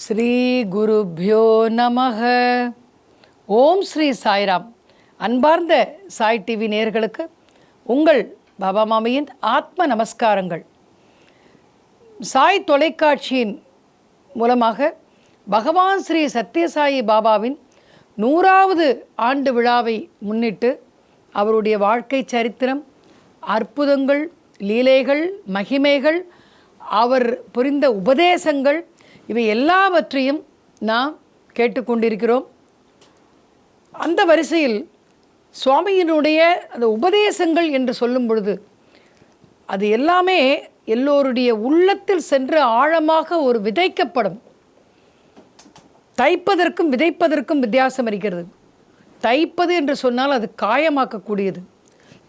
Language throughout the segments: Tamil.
ஸ்ரீ குருப்யோ நமக. ஓம் ஸ்ரீ சாய்ராம். அன்பார்ந்த சாய் டிவி நேயர்களுக்கு உங்கள் பாபா மாமியின் ஆத்ம நமஸ்காரங்கள். சாய் தொலைக்காட்சியின் மூலமாக பகவான் ஸ்ரீ சத்யசாயி பாபாவின் 100வது ஆண்டு விழாவை முன்னிட்டு அவருடைய வாழ்க்கை சரித்திரம், அற்புதங்கள், லீலைகள், மகிமைகள், அவர் புரிந்த உபதேசங்கள், இவை எல்லாவற்றையும் நாம் கேட்டுக்கொண்டிருக்கிறோம். அந்த வரிசையில் சுவாமியினுடைய அந்த உபதேசங்கள் என்று சொல்லும் பொழுது அது எல்லாமே எல்லோருடைய உள்ளத்தில் சென்று ஆழமாக ஒரு விதைக்கப்படும். தைப்பதற்கும் விதைப்பதற்கும் வித்தியாசம் இருக்கிறது. தைப்பது என்று சொன்னால் அது காயமாக்கக்கூடியது,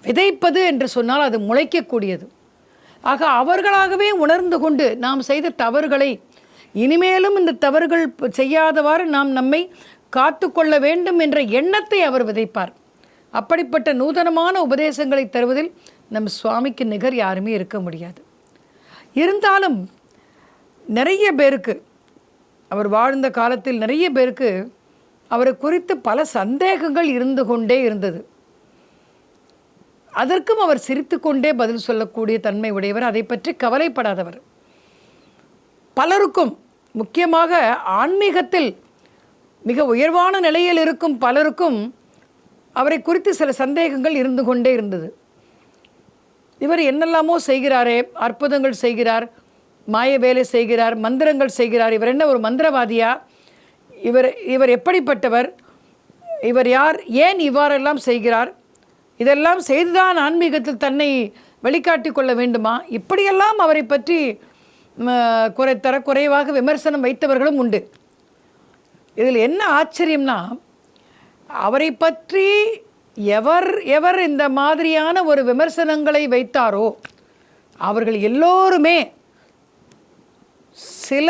விதைப்பது என்று சொன்னால் அது முளைக்கக்கூடியது. ஆக அவர்களாகவே உணர்ந்து கொண்டு நாம் செய்த தவறுகளை இனிமேலும் இந்த தவறுகள் செய்யாதவாறு நாம் நம்மை காத்து கொள்ள வேண்டும் என்ற எண்ணத்தை அவர் விதைப்பார். அப்படிப்பட்ட நூதனமான உபதேசங்களை தருவதில் நம் சுவாமிக்கு நிகர் யாருமே இருக்க முடியாது. இருந்தாலும் நிறைய பேருக்கு, அவர் வாழ்ந்த காலத்தில் நிறைய பேருக்கு அவரை குறித்து பல சந்தேகங்கள் இருந்து கொண்டே இருந்தது. அதற்கும் அவர் சிரித்து கொண்டே பதில் சொல்லக்கூடிய தன்மை உடையவர், அதை பற்றி கவலைப்படாதவர். பலருக்கும், முக்கியமாக ஆன்மீகத்தில் மிக உயர்வான நிலையில் இருக்கும் பலருக்கும் அவரை குறித்து சில சந்தேகங்கள் இருந்து கொண்டே இருந்தது. இவர் என்னெல்லாமோ செய்கிறாரே, அற்புதங்கள் செய்கிறார், மாய வேலை செய்கிறார், மந்திரங்கள் செய்கிறார், இவர் என்ன ஒரு மந்திரவாதியா? இவர் எப்படிப்பட்டவர்? இவர் யார்? ஏன் இவ்வாறெல்லாம் செய்கிறார்? இதெல்லாம் செய்துதான் ஆன்மீகத்தில் தன்னை வெளிக்காட்டி கொள்ள வேண்டுமா? இப்படியெல்லாம் அவரை பற்றி குறைவாக விமர்சனம் வைத்தவர்களும் உண்டு. இதில் என்ன ஆச்சரியம்னா, அவரை பற்றி எவர் இந்த மாதிரியான ஒரு விமர்சனங்களை வைத்தாரோ அவர்கள் எல்லோருமே சில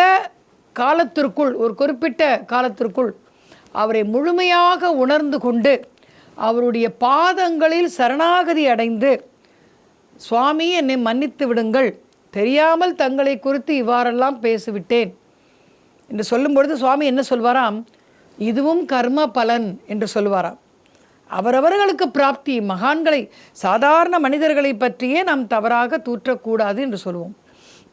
காலத்திற்குள், ஒரு குறிப்பிட்ட காலத்திற்குள் அவரை முழுமையாக உணர்ந்து கொண்டு அவருடைய பாதங்களில் சரணாகதி அடைந்து, சுவாமி என்னை மன்னித்து விடுங்கள், தெரியாமல் தங்களை குறித்து இவ்வாறெல்லாம் பேசிவிட்டேன் என்று சொல்லும் பொழுது சுவாமி என்ன சொல்வாராம்? இதுவும் கர்ம பலன் என்று சொல்வாராம். அவரவர்களுக்கு பிராப்தி. மகான்களை, சாதாரண மனிதர்களை பற்றியே நாம் தவறாக தூற்றக்கூடாது என்று சொல்லுவோம்.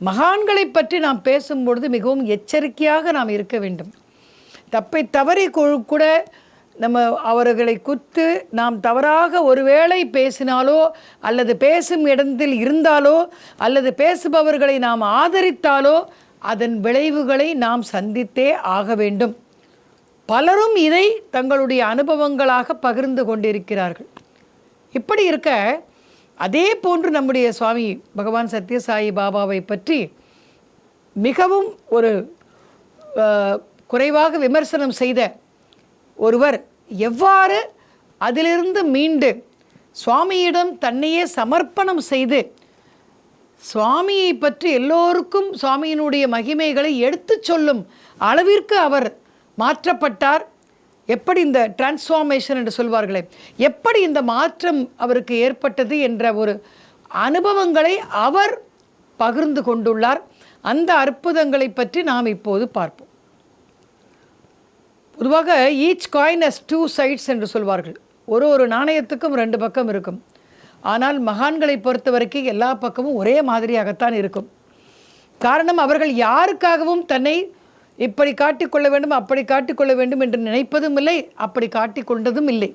மகான்களை பற்றி நாம் பேசும்பொழுது மிகவும் எச்சரிக்கையாக நாம் இருக்க வேண்டும். தப்பை தவறி கூட நம்ம அவர்களை குறித்து நாம் தவறாக ஒருவேளை பேசினாலோ, அல்லது பேசும் இடத்தில் இருந்தாலோ, அல்லது பேசுபவர்களை நாம் ஆதரித்தாலோ அதன் விளைவுகளை நாம் சந்தித்தே ஆக வேண்டும். பலரும் இதை தங்களுடைய அனுபவங்களாக பகிர்ந்து கொண்டிருக்கிறார்கள். இப்படி இருக்க, அதே போன்று நம்முடைய சுவாமி பகவான் சத்யசாயி பாபாவை பற்றி மிகவும் ஒரு குறைவாக விமர்சனம் செய்த ஒருவர் எவ்வாறு அதிலிருந்து மீண்டு சுவாமியிடம் தன்னையே சமர்ப்பணம் செய்து சுவாமியை பற்றி எல்லோருக்கும் சுவாமியினுடைய மகிமைகளை எடுத்து சொல்லும் அளவிற்கு அவர் மாற்றப்பட்டார். எப்படி இந்த டிரான்ஸ்ஃபார்மேஷன் என்று சொல்வார்களே, எப்படி இந்த மாற்றம் அவருக்கு ஏற்பட்டது என்ற ஒரு அனுபவங்களை அவர் பகிர்ந்து கொண்டுள்ளார். அந்த அற்புதங்களை பற்றி நாம் இப்போது பார்ப்போம். பொதுவாக ஈச் காயின் ஹஸ் 2 sides என்று சொல்வார்கள். ஒரு நாணயத்துக்கும் 2 பக்கம் இருக்கும். ஆனால் மகான்களை பொறுத்த வரைக்கும் எல்லா பக்கமும் ஒரே மாதிரியாகத்தான் இருக்கும். காரணம், அவர்கள் யாருக்காகவும் தன்னை இப்படி காட்டிக்கொள்ள வேண்டும், அப்படி காட்டிக்கொள்ள வேண்டும் என்று நினைப்பதும் இல்லை, அப்படி காட்டிக்கொண்டதும் இல்லை.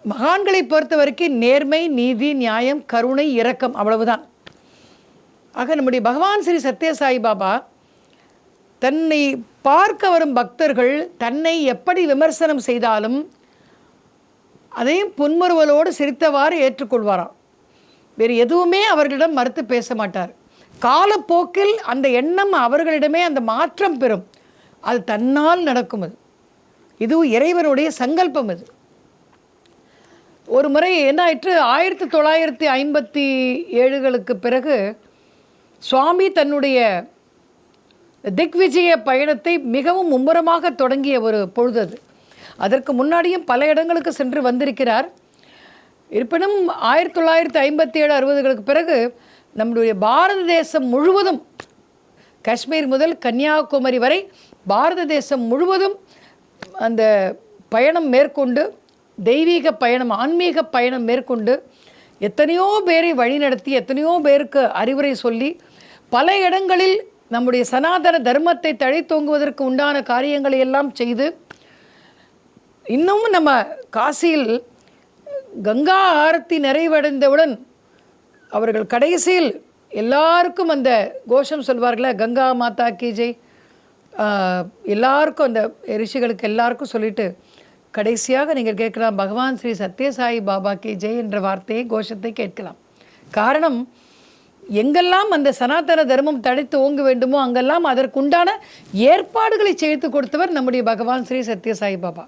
மகான்களை பொறுத்த வரைக்கும் நேர்மை, நீதி, நியாயம், கருணை, இரக்கம், அவ்வளவுதான். ஆக நம்முடைய பகவான் ஸ்ரீ சத்யசாயி பாபா தன்னை பார்க்க வரும் பக்தர்கள் தன்னை எப்படி விமர்சனம் செய்தாலும் அதையும் புன்முறுவலோடு சிரித்தவாறு ஏற்றுக்கொள்வாராம். வேறு எதுவுமே அவர்களிடம் மறுத்து பேச மாட்டார். காலப்போக்கில் அந்த எண்ணம் அவர்களிடமே அந்த மாற்றம் பெறும். அது தன்னால் நடக்கும். இது இறைவனுடைய சங்கல்பம். இது ஒரு முறை என்ன ஆயிற்று, 1957களுக்கு பிறகு சுவாமி தன்னுடைய திக்விஜய பயணத்தை மிகவும் மும்முரமாக தொடங்கிய ஒரு பொழுது அது. அதற்கு முன்னாடியும் பல இடங்களுக்கு சென்று வந்திருக்கிறார். இருப்பினும் 1957-60களுக்கு பிறகு நம்முடைய பாரத தேசம் முழுவதும் காஷ்மீர் முதல் கன்னியாகுமரி வரை பாரத தேசம் முழுவதும் அந்த பயணம் மேற்கொண்டு, தெய்வீக பயணம், ஆன்மீக பயணம் மேற்கொண்டு எத்தனையோ பேரை வழிநடத்தி, எத்தனையோ பேருக்கு அறிவுரை சொல்லி, பல இடங்களில் நம்முடைய சனாதன தர்மத்தை தழைத்தோங்குவதற்கு உண்டான காரியங்களை எல்லாம் செய்து, இன்னமும் நம்ம காசியில் கங்கா ஆரத்தி நிறைவடைந்தவுடன் அவர்கள் கடைசியில் எல்லாருக்கும் அந்த கோஷம் சொல்வார்களே, கங்கா மாதா கி ஜெய், எல்லாருக்கும் அந்த ரிஷிகளுக்கு எல்லாருக்கும் சொல்லிட்டு கடைசியாக நீங்கள் கேட்கலாம், பகவான் ஸ்ரீ சத்யசாயி பாபா கி ஜெய் என்ற வார்த்தையை, கோஷத்தை கேட்கலாம். காரணம், எங்கெல்லாம் அந்த சனாதன தர்மம் தழைத்து ஓங்க வேண்டுமோ அங்கெல்லாம் அதற்குண்டான ஏற்பாடுகளை செய்து கொடுத்தவர் நம்முடைய பகவான் ஸ்ரீ சத்யசாயி பாபா.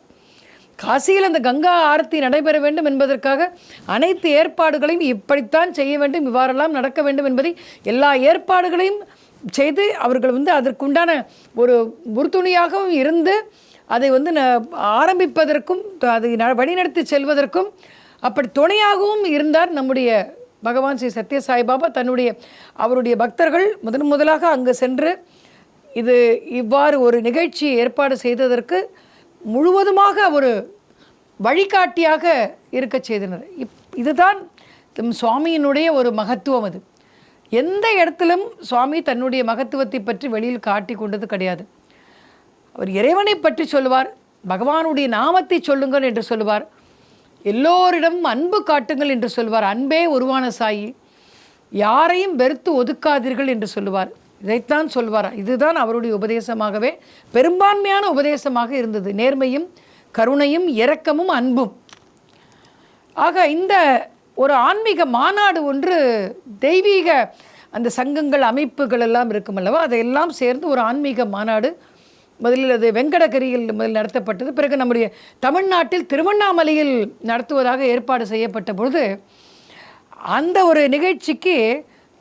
காசியில் அந்த கங்கா ஆரத்தி நடைபெற வேண்டும் என்பதற்காக அனைத்து ஏற்பாடுகளையும் இப்படித்தான் செய்ய வேண்டும், இவ்வாறெல்லாம் நடக்க வேண்டும் என்பதை எல்லா ஏற்பாடுகளையும் செய்து அவர்கள் அதற்குண்டான ஒரு உறுதுணையாகவும் இருந்து அதை ஆரம்பிப்பதற்கும் அதை வழிநடத்தி செல்வதற்கும் அப்படி துணையாகவும் இருந்தார் நம்முடைய பகவான் ஸ்ரீ சத்யசாயி பாபா. அவருடைய பக்தர்கள் முதலாக அங்கு சென்று இவ்வாறு ஒரு நிகழ்ச்சி ஏற்பாடு செய்ததற்கு முழுவதுமாக ஒரு வழிகாட்டியாக இருக்க செய்தனர். இதுதான் சுவாமியினுடைய ஒரு மகத்துவம். அது எந்த இடத்திலும் சுவாமி தன்னுடைய மகத்துவத்தை பற்றி வெளியில் காட்டி கொண்டது கிடையாது. அவர் இறைவனை பற்றி சொல்லுவார், பகவானுடைய நாமத்தை சொல்லுங்கள் என்று சொல்லுவார், எல்லோரிடம் அன்பு காட்டுங்கள் என்று சொல்வார், அன்பே உருவான சாயி, யாரையும் வெறுத்து ஒதுக்காதீர்கள் என்று சொல்லுவார். இதைத்தான் சொல்வார். இதுதான் அவருடைய உபதேசமாகவே பெரும்பான்மையான உபதேசமாக இருந்தது. நேர்மையும் கருணையும் இரக்கமும் அன்பும். ஆக இந்த ஒரு ஆன்மீக மாநாடு ஒன்று, தெய்வீக அந்த சங்கங்கள் அமைப்புகள் எல்லாம் இருக்கும் அல்லவா, அதையெல்லாம் சேர்ந்து ஒரு ஆன்மீக மாநாடு முதலில் அது வெங்கடகிரியில் முதல் நடத்தப்பட்டது. பிறகு நம்முடைய தமிழ்நாட்டில் திருவண்ணாமலையில் நடத்துவதாக ஏற்பாடு செய்யப்பட்ட பொழுது அந்த ஒரு நிகழ்ச்சிக்கு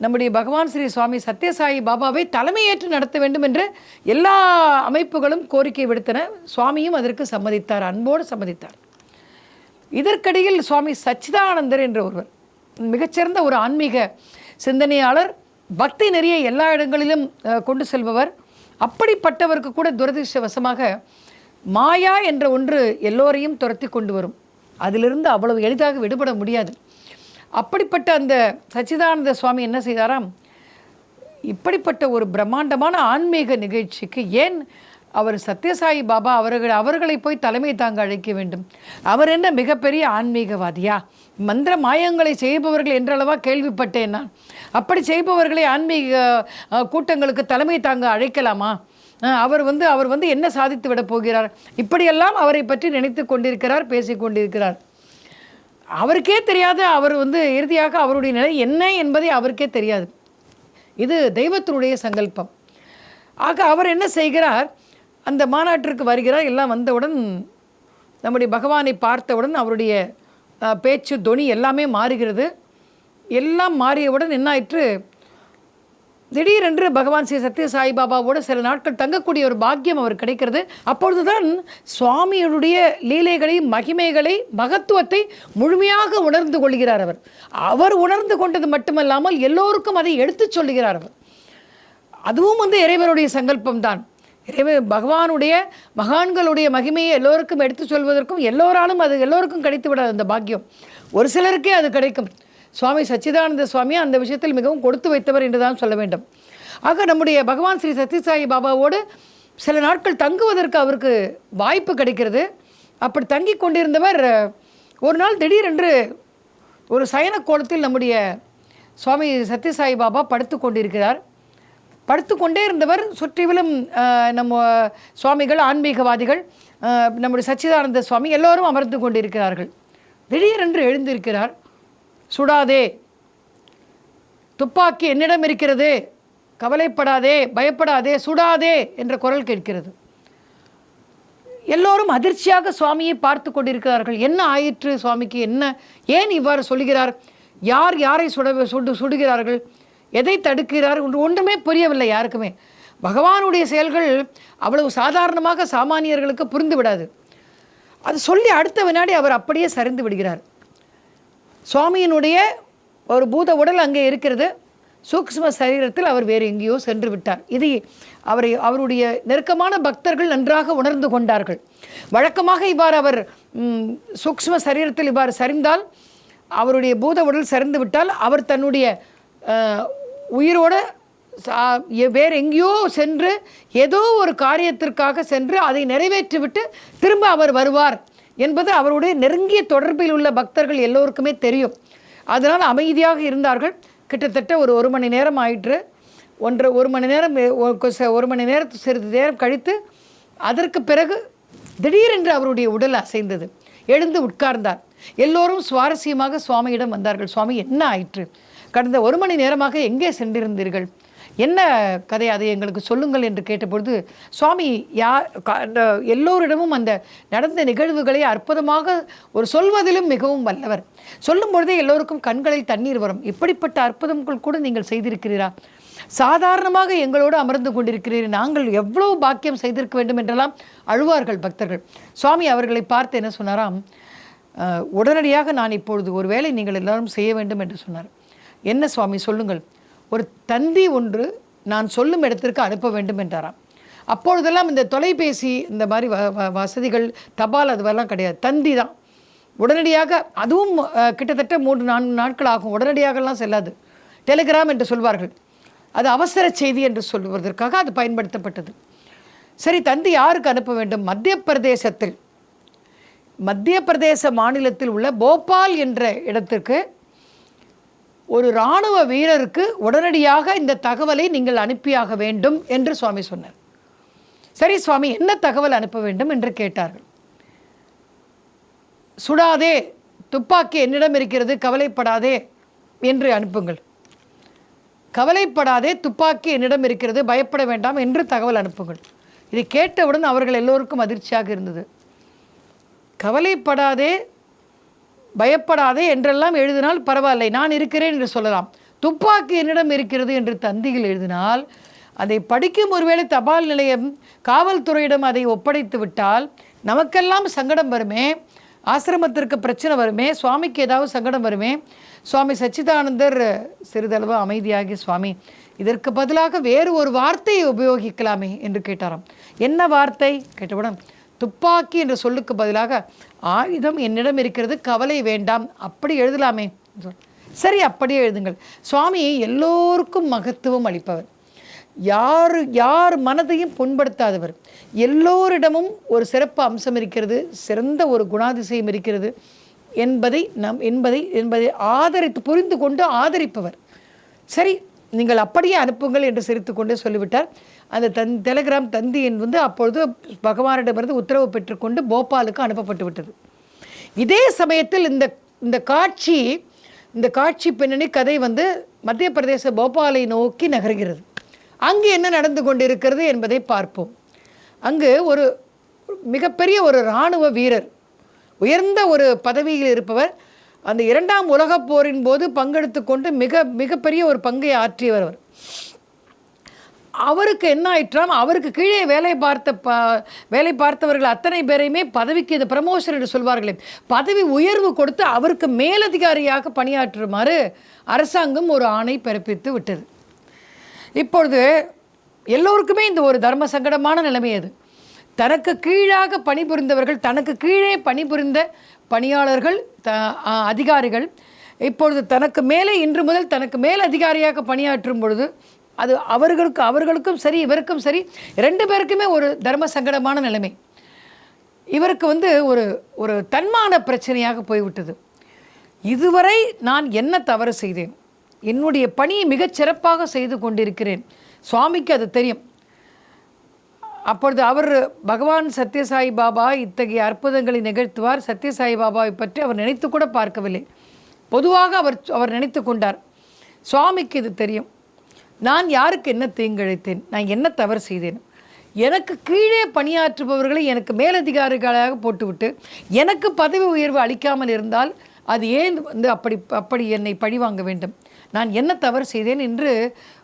நம்முடைய பகவான் ஸ்ரீ சுவாமி சத்யசாயி பாபாவை தலைமையேற்று நடத்த வேண்டும் என்று எல்லா அமைப்புகளும் கோரிக்கை விடுத்தன. சுவாமியும் அதற்கு சம்மதித்தார், அன்போடு சம்மதித்தார். இதற்கிடையில் சுவாமி சச்சிதானந்தர் என்ற ஒருவர், மிகச்சிறந்த ஒரு ஆன்மீக சிந்தனையாளர், பக்தி நெறிய எல்லா இடங்களிலும் கொண்டு செல்பவர். அப்படிப்பட்டவருக்கு கூட துரதிர்ஷ்டவசமாக மாயா என்ற ஒன்று எல்லோரையும் துரத்தி கொண்டு வரும். அதிலிருந்து அவ்வளவு எளிதாக விடுபட முடியாது. அப்படிப்பட்ட அந்த சச்சிதானந்த சுவாமி என்ன செய்தாராம், இப்படிப்பட்ட ஒரு பிரம்மாண்டமான ஆன்மீக நிகழ்ச்சிக்கு ஏன் அவர் சத்யசாயி பாபா அவர்களை போய் தலைமை தாங்க அழைக்க வேண்டும்? அவர் என்ன மிகப்பெரிய ஆன்மீகவாதியா? மந்திர மாயங்களை செய்பவர்கள் என்றளவா கேள்விப்பட்டேன் நான். அப்படி செய்பவர்களை ஆன்மீக கூட்டங்களுக்கு தலைமை தாங்க அழைக்கலாமா? அவர் என்ன சாதித்து விட போகிறார்? இப்படியெல்லாம் அவரை பற்றி நினைத்து கொண்டிருக்கிறார், பேசி கொண்டிருக்கிறார். அவருக்கே தெரியாது அவர் இறுதியாக அவருடைய நிலை என்ன என்பதை அவருக்கே தெரியாது. இது தெய்வத்தினுடைய சங்கல்பம். ஆக அவர் என்ன செய்கிறார், அந்த மாநாட்டிற்கு வருகிறார். எல்லாம் வந்தவுடன் நம்முடைய பகவானை பார்த்தவுடன் அவருடைய பேச்சு தொனி எல்லாமே மாறுகிறது. எல்லாம் மாறியவுடன் என்ன ஆயிற்று, திடீரென்று பகவான் ஸ்ரீ சத்யசாயி பாபாவோடு சில நாட்கள் தங்கக்கூடிய ஒரு பாக்கியம் அவர் கிடைக்கிறது. அப்பொழுதுதான் சுவாமியுடைய லீலைகளை, மகிமைகளை, மகத்துவத்தை முழுமையாக உணர்ந்து கொள்கிறார். அவர் உணர்ந்து கொண்டது மட்டுமல்லாமல் எல்லோருக்கும் அதை எடுத்துச் சொல்லுகிறார். அதுவும் இறைவனுடைய சங்கல்பம்தான். பகவானுடைய மகான்களுடைய மகிமையை எல்லோருக்கும் எடுத்து சொல்வதற்கும் எல்லோராலும் அது எல்லோருக்கும் கிடைத்து விடாது அந்த பாக்கியம். ஒரு சிலருக்கே அது கிடைக்கும். சுவாமி சச்சிதானந்த சுவாமி அந்த விஷயத்தில் மிகவும் கொடுத்து வைத்தவர் என்று தான் சொல்ல வேண்டும். ஆக நம்முடைய பகவான் ஸ்ரீ சத்யசாயி பாபாவோடு சில நாட்கள் தங்குவதற்கு அவருக்கு வாய்ப்பு கிடைக்கிறது. அப்படி தங்கி கொண்டிருந்தவர் ஒரு நாள் திடீரென்று ஒரு சயன கோலத்தில் நம்முடைய சுவாமி சத்யசாயி பாபா படுத்து கொண்டிருக்கிறார். படுத்து கொண்டே இருந்தவர் சுற்றிலும் நம்ம சுவாமிகள், ஆன்மீகவாதிகள், நம்முடைய சச்சிதானந்த சுவாமி எல்லோரும் அமர்ந்து கொண்டிருக்கிறார்கள். திடீரென்று எழுந்திருக்கிறார். சுடாதே, துப்பாக்கி என்னிடம் இருக்கிறது, கவலைப்படாதே, பயப்படாதே, சுடாதே என்ற குரல் கேட்கிறது. எல்லோரும் அதிர்ச்சியாக சுவாமியை பார்த்து கொண்டிருக்கிறார்கள். என்ன ஆயிற்று சுவாமிக்கு? என்ன, ஏன் இவ்வாறு சொல்கிறார்? யார் யாரை சுடுகிறார்கள்? எதை தடுக்கிறார்? ஒன்றுமே புரியவில்லை யாருக்குமே. பகவானுடைய செயல்கள் அவ்வளவு சாதாரணமாக சாமானியர்களுக்கு புரிந்து விடாது. அது சொல்லி அடுத்த வினாடி அவர் அப்படியே சரிந்து விடுகிறார். சுவாமியினுடைய ஒரு பூத உடல் அங்கே இருக்கிறது. சூக்ஷ்ம சரீரத்தில் அவர் வேறு எங்கேயோ சென்று விட்டார். இது அவருடைய நெருக்கமான பக்தர்கள் நன்றாக உணர்ந்து கொண்டார்கள். வழக்கமாக இவ்வாறு அவர் சூக்ஷ்ம சரீரத்தில் இவ்வாறு சரிந்தால், அவருடைய பூத உடல் சரிந்து விட்டால், அவர் தன்னுடைய உயிரோடு வேறு எங்கேயோ சென்று ஏதோ ஒரு காரியத்திற்காக சென்று அதை நிறைவேற்றிவிட்டு திரும்ப அவர் வருவார் என்பது அவருடைய நெருங்கிய தொடர்பில் உள்ள பக்தர்கள் எல்லோருக்குமே தெரியும். அதனால் அமைதியாக இருந்தார்கள். கிட்டத்தட்ட ஒரு மணி நேரம் ஆயிற்று. ஒரு மணி நேரம் சிறிது நேரம் கழித்து அதற்கு பிறகு திடீரென்று அவருடைய உடல் அசைந்தது. எழுந்து உட்கார்ந்தார். எல்லோரும் சுவாரஸ்யமாக சுவாமியிடம் வந்தார்கள். சுவாமி, என்ன ஆயிற்று? கடந்த 1 மணி நேரமாக எங்கே சென்றிருந்தீர்கள்? என்ன கதை, அதை எங்களுக்கு சொல்லுங்கள் என்று கேட்டபொழுது, சுவாமி எல்லோரிடமும் அந்த நடந்த நிகழ்வுகளை அற்புதமாக சொல்வதிலும் மிகவும் வல்லவர். சொல்லும் பொழுதே எல்லோருக்கும் கண்களில் தண்ணீர் வரும். இப்படிப்பட்ட அற்புதங்கள் கூட நீங்கள் செய்திருக்கிறீரா? சாதாரணமாக எங்களோடு அமர்ந்து கொண்டிருக்கிறீர்கள், நாங்கள் எவ்வளவு பாக்கியம் செய்திருக்க வேண்டும் என்றெல்லாம் அழுவார்கள் பக்தர்கள். சுவாமி அவர்களை பார்த்து என்ன சொன்னாராம், உடனடியாக நான் இப்பொழுது ஒரு வேளை நீங்கள் எல்லாரும் செய்ய வேண்டும் என்று சொன்னார். என்ன சுவாமி, சொல்லுங்கள். ஒரு தந்தி ஒன்று நான் சொல்லும் இடத்திற்கு அனுப்ப வேண்டும் என்றாராம். அப்பொழுதெல்லாம் இந்த தொலைபேசி இந்த மாதிரி வசதிகள், தபால் அதுவெல்லாம் கிடையாது. தந்தி தான். உடனடியாக, அதுவும் கிட்டத்தட்ட 3-4 நாட்கள் ஆகும். உடனடியாகலாம் செல்லாது. டெலிகிராம் என்று சொல்வார்கள். அது அவசர செய்தி என்று சொல்வதற்காக அது பயன்படுத்தப்பட்டது. சரி, தந்தி யாருக்கு அனுப்ப வேண்டும்? மத்திய பிரதேச மாநிலத்தில் உள்ள போபால் என்ற இடத்திற்கு ஒரு இராணுவ வீரருக்கு உடனடியாக இந்த தகவலை நீங்கள் அனுப்பியாக வேண்டும் என்று சுவாமி சொன்னார். சரி சுவாமி, என்ன தகவல் அனுப்ப வேண்டும் என்று கேட்டார்கள். சுடாதே, துப்பாக்கி என்னிடம் இருக்கிறது, கவலைப்படாதே என்று அனுப்புங்கள். கவலைப்படாதே, துப்பாக்கி என்னிடம் இருக்கிறது, பயப்பட வேண்டாம் என்று தகவல் அனுப்புங்கள். இதை கேட்டவுடன் அவர்கள் எல்லோருக்கும் அதிர்ச்சியாக இருந்தது. கவலைப்படாதே, பயப்படாதே என்றெல்லாம் எழுதினால் பரவாயில்லை, நான் இருக்கிறேன் என்று சொல்லலாம். துப்பாக்கி என்னிடம் இருக்கிறது என்று தந்தியில் எழுதினால் அதை படிக்கும் ஒருவேளை தபால் நிலையம் காவல்துறையிடம் அதை ஒப்படைத்து விட்டால் நமக்கெல்லாம் சங்கடம் வருமே, ஆசிரமத்திற்கு பிரச்சனை வருமே, சுவாமிக்கு ஏதாவது சங்கடம் வருமே. சுவாமி சச்சிதானந்தர் சிறிதளவு அமைதியாகி, சுவாமி இதற்கு பதிலாக வேறு ஒரு வார்த்தையை உபயோகிக்கலாமே என்று கேட்டாராம். என்ன வார்த்தை கேட்டவுடன், துப்பாக்கி என்ற சொல்லுக்கு பதிலாக ஆயுதம் என்னிடம் இருக்கிறது, கவலை வேண்டாம், அப்படி எழுதலாமே. சரி, அப்படியே எழுதுங்கள். சுவாமி எல்லோருக்கும் மகத்துவம் அளிப்பவர், யார் மனதையும் புண்படுத்தாதவர், எல்லோரிடமும் ஒரு சிறப்பு அம்சம் இருக்கிறது, சிறந்த ஒரு குணாதிசயம் இருக்கிறது என்பதை ஆதரித்து புரிந்து கொண்டு ஆதரிப்பவர். சரி, நீங்கள் அப்படியே அனுப்புங்கள் என்று சிரித்துக்கொண்டே சொல்லிவிட்டார். அந்த டெலிகிராம் தந்தி அப்பொழுது பகவானிடமிருந்து உத்தரவு பெற்றுக்கொண்டு போபாலுக்கு அனுப்பப்பட்டு விட்டது. இதே சமயத்தில் இந்த காட்சி பின்னணி கதை மத்திய பிரதேச போபாலை நோக்கி நகர்கிறது. அங்கு என்ன நடந்து கொண்டிருக்கிறது என்பதை பார்ப்போம். அங்கு ஒரு மிகப்பெரிய ஒரு இராணுவ வீரர், உயர்ந்த ஒரு பதவியில் இருப்பவர், அந்த 2ஆம் உலகப் போரின் போது பங்கெடுத்து கொண்டு மிகப்பெரிய ஒரு பங்கை ஆற்றியவர் அவர். அவருக்கு என்ன ஆயிற்றாம், அவருக்கு கீழே வேலை பார்த்தவர்கள் அத்தனை பேரையுமே பதவிக்கு, இந்த ப்ரமோஷன் என்று சொல்வார்களே, பதவி உயர்வு கொடுத்து அவருக்கு மேலதிகாரியாக பணியாற்றுமாறு அரசாங்கம் ஒரு ஆணை பிறப்பித்து விட்டது. இப்பொழுது எல்லோருக்குமே இந்த ஒரு தர்ம சங்கடமான நிலைமை. அது தனக்கு கீழாக பணிபுரிந்தவர்கள், தனக்கு கீழே பணிபுரிந்த பணியாளர்கள், அதிகாரிகள் இப்பொழுது தனக்கு மேலே, இன்று முதல் தனக்கு மேல் அதிகாரியாக பணியாற்றும் பொழுது அது அவர்களுக்கும் சரி இவருக்கும் சரி 2 பேருக்குமே ஒரு தர்ம சங்கடமான நிலைமை. இவருக்கு ஒரு தன்மான பிரச்சனையாக போய்விட்டது. இதுவரை நான் என்ன தவறு செய்தேன், என்னுடைய பணியை மிகச் சிறப்பாக செய்து கொண்டிருக்கிறேன், சுவாமிக்கு அது தெரியும். அப்பொழுது அவர் பகவான் சத்யசாயி பாபா இத்தகைய அற்புதங்களை நிகழ்த்துவார், சத்யசாயி பாபாவை பற்றி அவர் நினைத்து கூட பார்க்கவில்லை. பொதுவாக அவர் நினைத்து கொண்டார், சுவாமிக்கு இது தெரியும், நான் யாருக்கு என்ன தீங்கிழைத்தேன், நான் என்ன தவறு செய்தேன், எனக்கு கீழே பணியாற்றுபவர்களை எனக்கு மேலதிகாரிகளாக போட்டுவிட்டு எனக்கு பதவி உயர்வு அளிக்காமல் இருந்தால் அது ஏன் அப்படி என்னை பழிவாங்க வேண்டும், நான் என்ன தவறு செய்தேன் என்று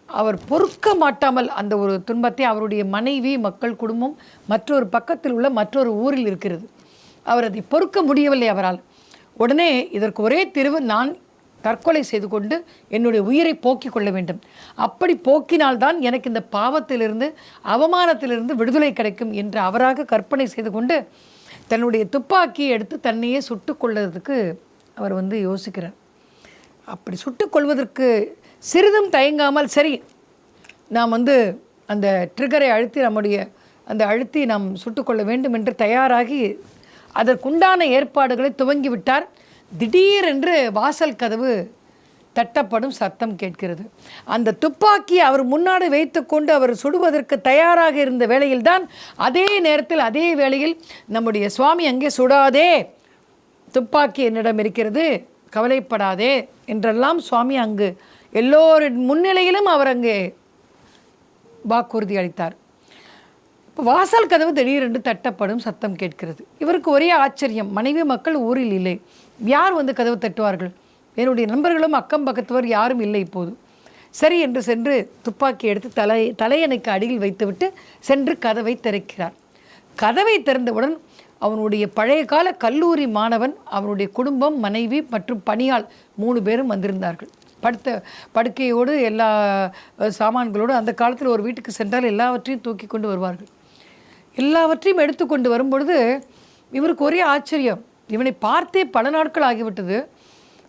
அவர் பொறுக்க மாட்டாமல் அந்த ஒரு துன்பத்தை அவருடைய மனைவி, மக்கள், குடும்பம் மற்றொரு பக்கத்தில் உள்ள மற்றொரு ஊரில் இருக்கிறது. அவர் அதை பொறுக்க முடியவில்லை அவரால். உடனே இதற்கு ஒரே தீர்வு, நான் தற்கொலை செய்து கொண்டு என்னுடைய உயிரை போக்கிக் கொள்ள வேண்டும். அப்படி போக்கினால்தான் எனக்கு இந்த பாவத்திலிருந்து அவமானத்திலிருந்து விடுதலை கிடைக்கும் என்று அவராக கற்பனை செய்து கொண்டு தன்னுடைய துப்பாக்கியை எடுத்து தன்னையே சுட்டு கொள்வதற்கு அவர் யோசிக்கிறார். அப்படி சுட்டு கொள்வதற்கு சிறிதும் தயங்காமல், சரி நாம் அந்த ட்ரிகரை அழுத்தி நாம் சுட்டுக்கொள்ள வேண்டும் என்று தயாராகி அதற்குண்டான ஏற்பாடுகளை துவங்கிவிட்டார். திடீரென்று வாசல் கதவு தட்டப்படும் சத்தம் கேட்கிறது. அந்த துப்பாக்கி அவர் முன்னாடி வைத்துக்கொண்டு அவர் சுடுவதற்கு தயாராக இருந்த வேளையில்தான், அதே நேரத்தில் அதே வேளையில் நம்முடைய சுவாமி அங்கே சுடாதே, துப்பாக்கி என்னிடம் இருக்கிறது, கவலைப்படாதே என்றெல்லாம் சுவாமி அங்கு எல்லோரின் முன்னிலையிலும் அவர் அங்கே வாக்குறுதி அளித்தார். இப்போ வாசல் கதவு திடீரென்று தட்டப்படும் சத்தம் கேட்கிறது. இவருக்கு ஒரே ஆச்சரியம், மனைவி மக்கள் ஊரில் இல்லை, யார் கதவு தட்டுவார்கள்? என்னுடைய நண்பர்களும் அக்கம் பக்கத்தவர் யாரும் இல்லை இப்போது. சரி என்று சென்று துப்பாக்கி எடுத்து தலையணைக்கு அடியில் வைத்துவிட்டு சென்று கதவை திறக்கிறார். கதவை திறந்தவுடன் அவனுடைய பழைய கால கல்லூரி மாணவன், அவனுடைய குடும்பம், மனைவி மற்றும் பணியாள் 3 பேரும் வந்திருந்தார்கள். படுக்கையோடு எல்லா சாமான்களோடு. அந்த காலத்தில் ஒரு வீட்டுக்கு சென்றால் எல்லாவற்றையும் தூக்கி கொண்டு வருவார்கள். எல்லாவற்றையும் எடுத்து கொண்டு வரும்பொழுது இவருக்கு ஒரே ஆச்சரியம், இவனை பார்த்தே பல நாட்கள் ஆகிவிட்டது,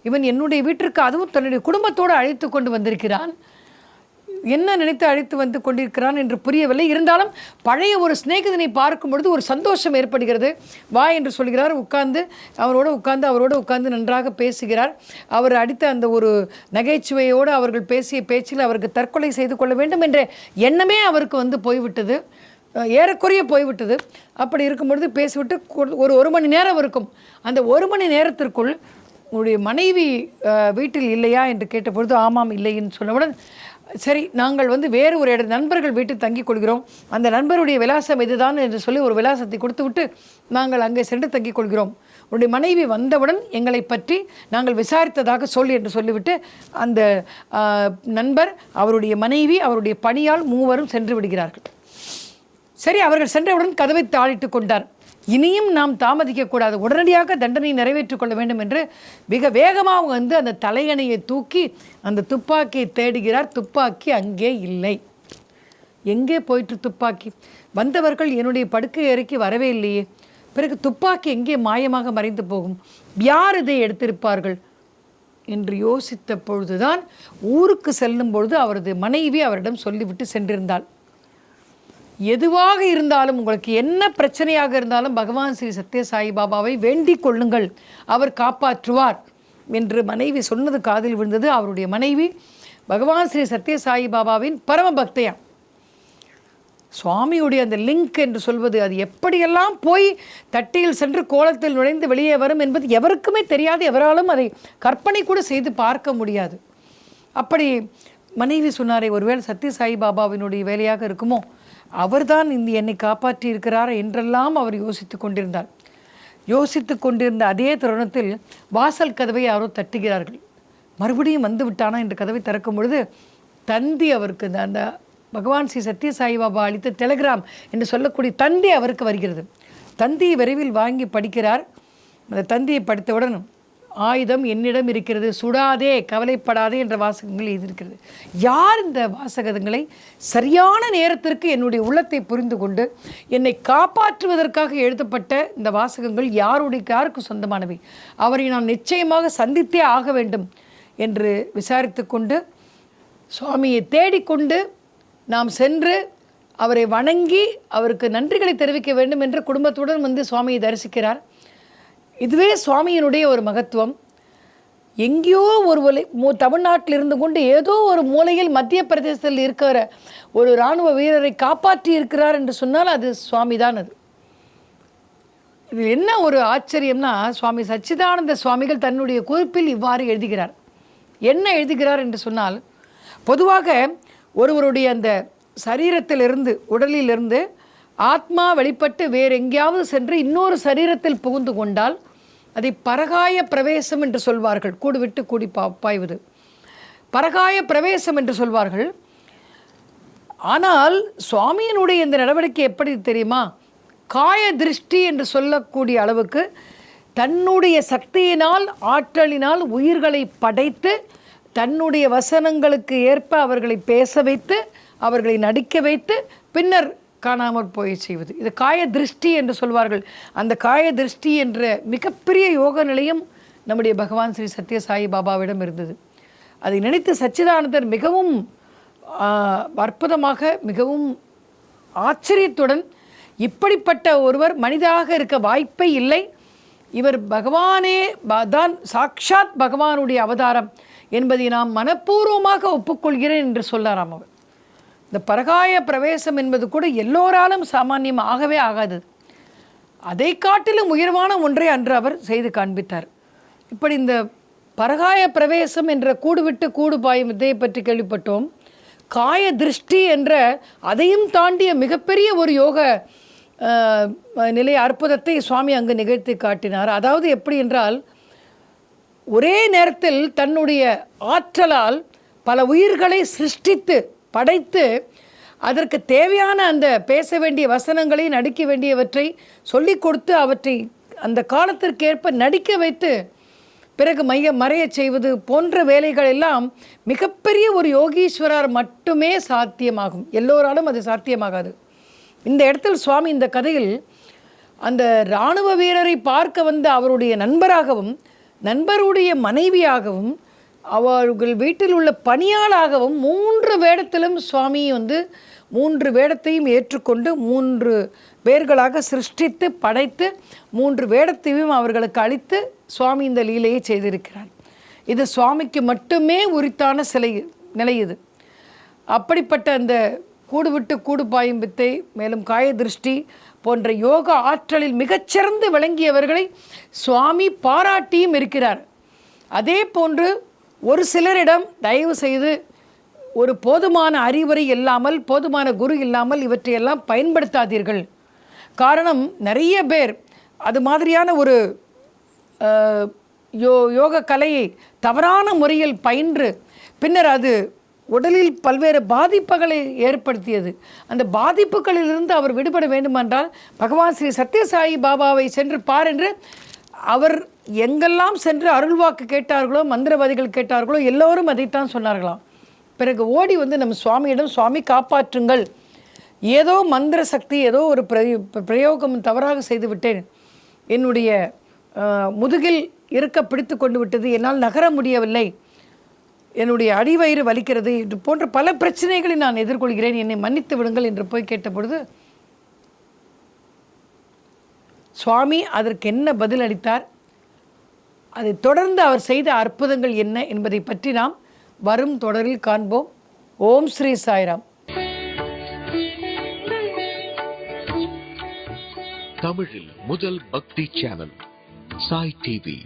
இவன் என்னுடைய வீட்டிற்கு அதுவும் தன்னுடைய குடும்பத்தோடு அழைத்து கொண்டு வந்திருக்கிறான், என்ன நினைத்து அழைத்து கொண்டிருக்கிறான் என்று புரியவில்லை. இருந்தாலும் பழைய ஒரு சிநேகிதனை பார்க்கும் பொழுது ஒரு சந்தோஷம் ஏற்படுகிறது. வா என்று சொல்கிறார். அவரோடு உட்கார்ந்து நன்றாக பேசுகிறார். அவர் அடித்த அந்த ஒரு நகைச்சுவையோடு அவர்கள் பேசிய பேச்சில் அவருக்கு தற்கொலை செய்து கொள்ள வேண்டும் என்ற எண்ணமே அவருக்கு போய்விட்டது, ஏறக்குறைய போய்விட்டது. அப்படி இருக்கும் பொழுது பேசிவிட்டு ஒரு மணி நேரம் இருக்கும். அந்த 1 மணி நேரத்திற்குள் உங்களுடைய மனைவி வீட்டில் இல்லையா என்று கேட்டபொழுது ஆமாம் இல்லைன்னு சொன்னவுடன், சரி நாங்கள் வேறு ஒரு நண்பர்கள் வீட்டில் தங்கிக் கொள்கிறோம், அந்த நண்பருடைய விலாசம் இதுதான் என்று சொல்லி ஒரு விலாசத்தை கொடுத்துவிட்டு நாங்கள் அங்கே சென்று தங்கிக் கொள்கிறோம், உன்னுடைய மனைவி வந்தவுடன் எங்களை பற்றி நாங்கள் விசாரித்ததாக சொல்லி என்று சொல்லிவிட்டு அந்த நண்பர், அவருடைய மனைவி, அவருடைய பணியால் 3 சென்று விடுகிறார்கள். சரி, அவர்கள் சென்றவுடன் கதவை தாளிட்டு கொண்டார். இனியும் நாம் தாமதிக்கக்கூடாது, உடனடியாக தண்டனை நிறைவேற்றிக் கொள்ள வேண்டும் என்று மிக வேகமாக அந்த தலையணையை தூக்கி அந்த துப்பாக்கியை தேடுகிறார். துப்பாக்கி அங்கே இல்லை. எங்கே போயிட்டு துப்பாக்கி? வந்தவர்கள் என்னுடைய படுக்கை அறைக்கு வரவே இல்லையே, பிறகு துப்பாக்கி எங்கே மாயமாக மறைந்து போகும்? யார் இதை எடுத்திருப்பார்கள் என்று யோசித்த பொழுதுதான் ஊருக்கு செல்லும் பொழுது அவரது மனைவி அவரிடம் சொல்லிவிட்டு சென்றிருந்தாள், எதுவாக இருந்தாலும் உங்களுக்கு என்ன பிரச்சனையாக இருந்தாலும் பகவான் ஸ்ரீ சத்ய சாய்பாபாவை வேண்டிக் கொள்ளுங்கள், அவர் காப்பாற்றுவார் என்று மனைவி சொன்னது காதில் விழுந்தது. அவருடைய மனைவி பகவான் ஸ்ரீ சத்ய சாய்பாபாவின் பரம பக்தையாம். சுவாமியுடைய அந்த லிங்க் என்று சொல்வது, அது எப்படியெல்லாம் போய் தட்டியில் சென்று கோலத்தில் நுழைந்து வெளியே வரும் என்பது எவருக்குமே தெரியாது, எவராலும் அதை கற்பனை கூட செய்து பார்க்க முடியாது. அப்படி மனைவி சொன்னாரே, ஒருவேளை சத்ய சாய்பாபாவினுடைய வேலையாக இருக்குமோ, அவர்தான் என்னை காப்பாற்றி இருக்கிறார் என்றெல்லாம் அவர் யோசித்து கொண்டிருந்தார். யோசித்து கொண்டிருந்த அதே தருணத்தில் வாசல் கதவை யாரோ தட்டுகிறார்கள். மறுபடியும் வந்து விட்டானா என்று கதவை திறக்கும் பொழுது தந்தி, அவருக்கு அந்த பகவான் ஸ்ரீ சத்ய சாய்பாபா அளித்த டெலிகிராம் என்று சொல்லக்கூடிய தந்தி அவருக்கு வருகிறது. தந்தியை விரைவில் வாங்கி படிக்கிறார். அந்த தந்தியை படித்தவுடன், ஆயுதம் என்னிடம் இருக்கிறது, சுடாதே, கவலைப்படாதே என்ற வாசகங்கள் எழுதியிருக்கிறது. யார் இந்த வாசகங்களை சரியான நேரத்திற்கு என்னுடைய உள்ளத்தை புரிந்து கொண்டு என்னை காப்பாற்றுவதற்காக எழுதப்பட்ட இந்த வாசகங்கள் யாருக்கு சொந்தமானவை, அவரை நான் நிச்சயமாக சந்தித்தே ஆக வேண்டும் என்று விசாரித்து கொண்டு சுவாமியை தேடிக்கொண்டு நாம் சென்று அவரை வணங்கி அவருக்கு நன்றிகளை தெரிவிக்க வேண்டும் என்று குடும்பத்துடன் சுவாமியை தரிசிக்கிறார். இதுவே சுவாமியினுடைய ஒரு மகத்துவம். எங்கேயோ தமிழ்நாட்டில் இருந்து கொண்டு ஏதோ ஒரு மூலையில் மத்திய பிரதேசத்தில் இருக்கிற ஒரு இராணுவ வீரரை காப்பாற்றி இருக்கிறார் என்று சொன்னால் அது சுவாமி தான். அது இது என்ன ஒரு ஆச்சரியம்னா, சுவாமி சச்சிதானந்த சுவாமிகள் தன்னுடைய குறிப்பில் இவ்வாறு எழுதுகிறார். என்ன எழுதுகிறார் என்று சொன்னால், பொதுவாக ஒருவருடைய அந்த சரீரத்திலிருந்து, உடலிலிருந்து ஆத்மா வெளிப்பட்டு வேறு எங்கேயாவது சென்று இன்னொரு சரீரத்தில் புகுந்து கொண்டால் அதை பரகாய பிரவேசம் என்று சொல்வார்கள். கூடு விட்டு கூடி பாய்வது பரகாய பிரவேசம் என்று சொல்வார்கள். ஆனால் சுவாமியினுடைய இந்த நடவடிக்கை எப்படி தெரியுமா? காய திருஷ்டி என்று சொல்லக்கூடிய அளவுக்கு தன்னுடைய சக்தியினால் ஆற்றலினால் உயிர்களை படைத்து தன்னுடைய வசனங்களுக்கு ஏற்ப அவர்களை பேச வைத்து அவர்களை நடிக்க வைத்து பின்னர் காணாமல் போய் செய்வது. இது காய திருஷ்டி என்று சொல்வார்கள். அந்த காய திருஷ்டி என்ற மிகப்பெரிய யோக நிலையம் நம்முடைய பகவான் ஸ்ரீ சத்ய சாயி பாபாவிடம் இருந்தது. அதை நினைத்து சச்சிதானந்தர் மிகவும் அற்புதமாக மிகவும் ஆச்சரியத்துடன் இப்படிப்பட்ட ஒருவர் மனிதராக இருக்க வாய்ப்பே இல்லை, இவர் பகவானே தான், சாக்ஷாத் பகவானுடைய அவதாரம் என்பதை நாம் மனப்பூர்வமாக ஒப்புக்கொள்கிறேன் என்று சொல்லாராம் அவர். இந்த பரகாய பிரவேசம் என்பது கூட எல்லோராலும் சாமானியம் ஆகவே ஆகாது. அதை காட்டிலும் உயர்வான ஒன்றை அன்று அவர் செய்து காண்பித்தார். இப்படி இந்த பரகாய பிரவேசம் என்ற கூடு விட்டு கூடு பாயும் வித்தையை பற்றி கேள்விப்பட்டோம். காய திருஷ்டி என்ற அதையும் தாண்டிய மிகப்பெரிய ஒரு யோக நிலை அற்புதத்தை சுவாமி அங்கு நிகழ்த்தி காட்டினார். அதாவது எப்படி என்றால், ஒரே நேரத்தில் தன்னுடைய ஆற்றலால் பல உயிர்களை சிருஷ்டித்து படைத்து அதற்கு தேவையான அந்த பேச வேண்டிய வசனங்களை நடிக்க வேண்டியவற்றை சொல்லிக் கொடுத்து அவற்றை அந்த காலத்திற்கேற்ப நடிக்க வைத்து பிறகு மறையச் செய்வது போன்ற வேலைகள் எல்லாம் மிகப்பெரிய ஒரு யோகீஸ்வரர் மட்டுமே சாத்தியமாகும். எல்லோராலும் அது சாத்தியமாகாது. இந்த இடத்தில் சுவாமி இந்த கதையில் அந்த இராணுவ வீரரை பார்க்க வந்த அவருடைய நண்பராகவும் நண்பருடைய மனைவியாகவும் அவர்கள் வீட்டில் உள்ள பணியாளாகவும் 3 வேடத்திலும் சுவாமி 3 வேடத்தையும் ஏற்றுக்கொண்டு 3 பேர்களாக சிருஷ்டித்து படைத்து 3 வேடத்தையும் அவர்களுக்கு அளித்து சுவாமி இந்த லீலையை செய்திருக்கிறார். இது சுவாமிக்கு மட்டுமே உரித்தான நிலை இது. அப்படிப்பட்ட அந்த கூடு விட்டு கூடு பாயும் வித்தை, மேலும் காய திருஷ்டி போன்ற யோக ஆற்றலில் மிகச்சிறந்து விளங்கியவர்களை சுவாமி பாராட்டியும் இருக்கிறார். அதே போன்று ஒரு சிலரிடம் தயவு செய்து ஒரு போதுமான அறிவுரை இல்லாமல், போதுமான குரு இல்லாமல் இவற்றையெல்லாம் பயன்படுத்தாதீர்கள். காரணம், நிறைய பேர் அது மாதிரியான ஒரு யோக கலையை தவறான முறையில் பயின்று பின்னர் அது உடலில் பல்வேறு பாதிப்புகளை ஏற்படுத்தியது. அந்த பாதிப்புகளிலிருந்து அவர் விடுபட வேண்டுமென்றால் பகவான் ஸ்ரீ சத்யசாயி பாபாவை சென்று பார் என்று அவர் எங்கெல்லாம் சென்று அருள்வாக்கு கேட்டார்களோ, மந்திரவாதிகள் கேட்டார்களோ, எல்லோரும் அதைத்தான் சொன்னார்களாம். பிறகு ஓடி நம்ம சுவாமியிடம், சுவாமி காப்பாற்றுங்கள், ஏதோ மந்திர சக்தி, ஏதோ ஒரு பிரயோகம் தவறாக செய்து விட்டேன், என்னுடைய முதுகில் இருக்க பிடித்து கொண்டு விட்டது, என்னால் நகர முடியவில்லை, என்னுடைய அடிவயிறு வலிக்கிறது, இது போன்ற பல பிரச்சனைகளை நான் எதிர்கொள்கிறேன், என்னை மன்னித்து விடுங்கள் என்று போய் கேட்டபொழுது சுவாமி அதற்கு என்ன பதில் அளித்தார், அதை தொடர்ந்து அவர் செய்த அற்புதங்கள் என்ன என்பதை பற்றி நாம் வரும் தொடரில் காண்போம். ஓம் ஸ்ரீ சாய்ராம். தமிழில் முதல் பக்தி சேனல் சாய் டிவி.